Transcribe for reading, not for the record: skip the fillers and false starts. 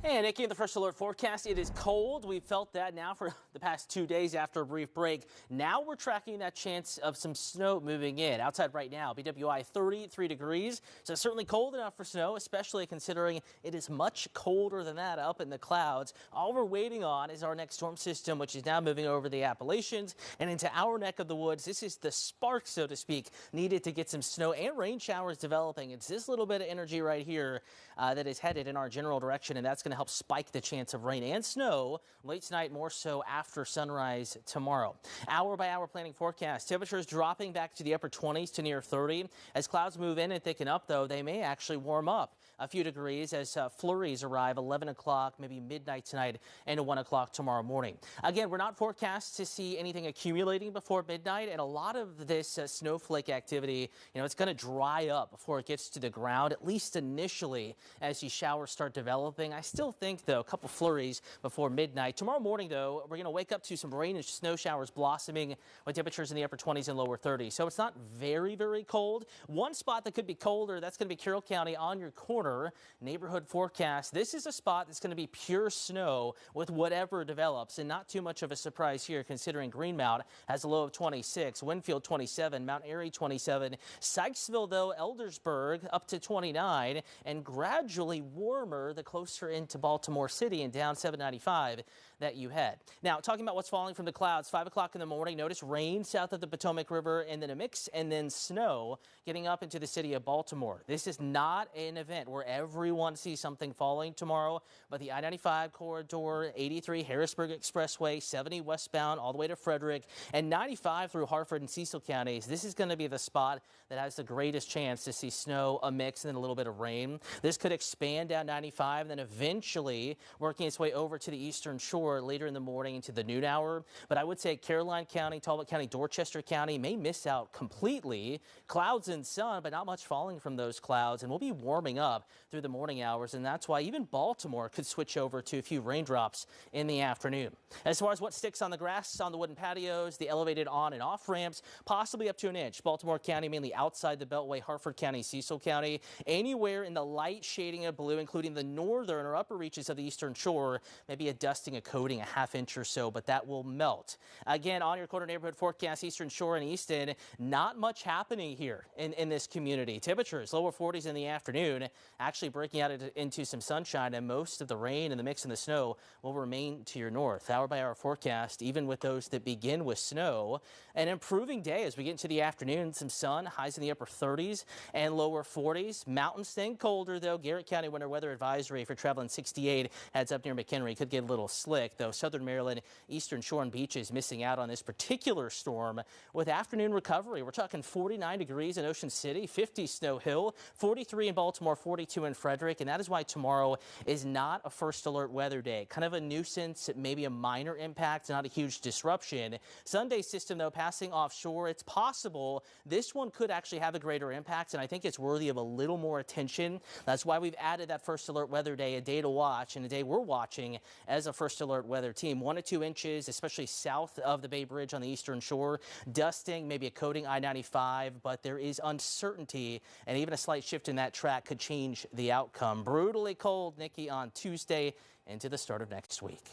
Hey, Nikki, in the first alert forecast, it is cold. We've felt that now for the past 2 days after a brief break. Now we're tracking that chance of some snow moving in. Outside right now, BWI 33 degrees. So certainly cold enough for snow, especially considering it is much colder than that up in the clouds. All we're waiting on is our next storm system, which is now moving over the Appalachians and into our neck of the woods. This is the spark, so to speak, needed to get some snow and rain showers developing. It's this little bit of energy right here that is headed in our general direction, and that's going to help spike the chance of rain and snow late tonight, more so after sunrise tomorrow. Hour by hour planning forecast. Temperatures dropping back to the upper 20s to near 30. As clouds move in and thicken up, though, they may actually warm up a few degrees as flurries arrive 11 o'clock, maybe midnight tonight and 1 o'clock tomorrow morning. Again, we're not forecast to see anything accumulating before midnight, and a lot of this snowflake activity, it's going to dry up before it gets to the ground, at least initially as these showers start developing. I still think, though, a couple flurries before midnight. Tomorrow morning, though, we're going to wake up to some rain and snow showers blossoming with temperatures in the upper 20s and lower 30s. So it's not very, very cold. One spot that could be colder, that's going to be Carroll County on your corner. Neighborhood forecast. This is a spot that's going to be pure snow with whatever develops, and not too much of a surprise here considering Greenmount has a low of 26, Winfield 27, Mount Airy 27, Sykesville, though, Eldersburg up to 29, and gradually warmer the closer into Baltimore City and down 795 that you head. Now, talking about what's falling from the clouds, 5 o'clock in the morning, notice rain south of the Potomac River and then a mix and then snow getting up into the city of Baltimore. This is not an event where everyone sees something falling tomorrow, but the I-95 corridor, 83 Harrisburg Expressway, 70 westbound all the way to Frederick, and 95 through Harford and Cecil counties. This is going to be the spot that has the greatest chance to see snow, a mix, and then a little bit of rain. This could expand down 95 and then eventually working its way over to the eastern shore later in the morning into the noon hour. But I would say Caroline County, Talbot County, Dorchester County may miss out completely. Clouds and sun, but not much falling from those clouds, and we'll be warming up through the morning hours, and that's why even Baltimore could switch over to a few raindrops in the afternoon. As far as what sticks on the grass, on the wooden patios, the elevated on and off ramps, possibly up to an inch. Baltimore County mainly outside the Beltway, Harford County, Cecil County, anywhere in the light shading of blue, including the northern or upper reaches of the eastern shore, maybe a dusting, a coating, a half inch or so, but that will melt. Again, on your corner neighborhood forecast, eastern shore and Easton, not much happening here in this community. Temperatures lower 40s in the afternoon, actually breaking out into some sunshine, and most of the rain and the mix and the snow will remain to your north. Hour by hour forecast, even with those that begin with snow, an improving day as we get into the afternoon. Some sun, highs in the upper 30s and lower 40s. Mountains staying colder, though. Garrett County winter weather advisory for traveling 68 heads up near McHenry. Could get a little slick, though. Southern Maryland, eastern shore and beaches missing out on this particular storm with afternoon recovery. We're talking 49 degrees in Ocean City, 50 Snow Hill, 43 in Baltimore, 42 in Frederick, and that is why tomorrow is not a first alert weather day. Kind of a nuisance, maybe a minor impact, not a huge disruption. Sunday system, though, passing offshore. It's possible this one could actually have a greater impact, and I think it's worthy of a little more attention. That's why we've added that first alert weather day, a day to watch, and a day we're watching as a first alert weather team. 1 to 2 inches, especially south of the Bay Bridge on the eastern shore. Dusting, maybe a coating I-95, but there is uncertainty, and even a slight shift in that track could change the outcome. Brutally cold, Nikki, on Tuesday into the start of next week.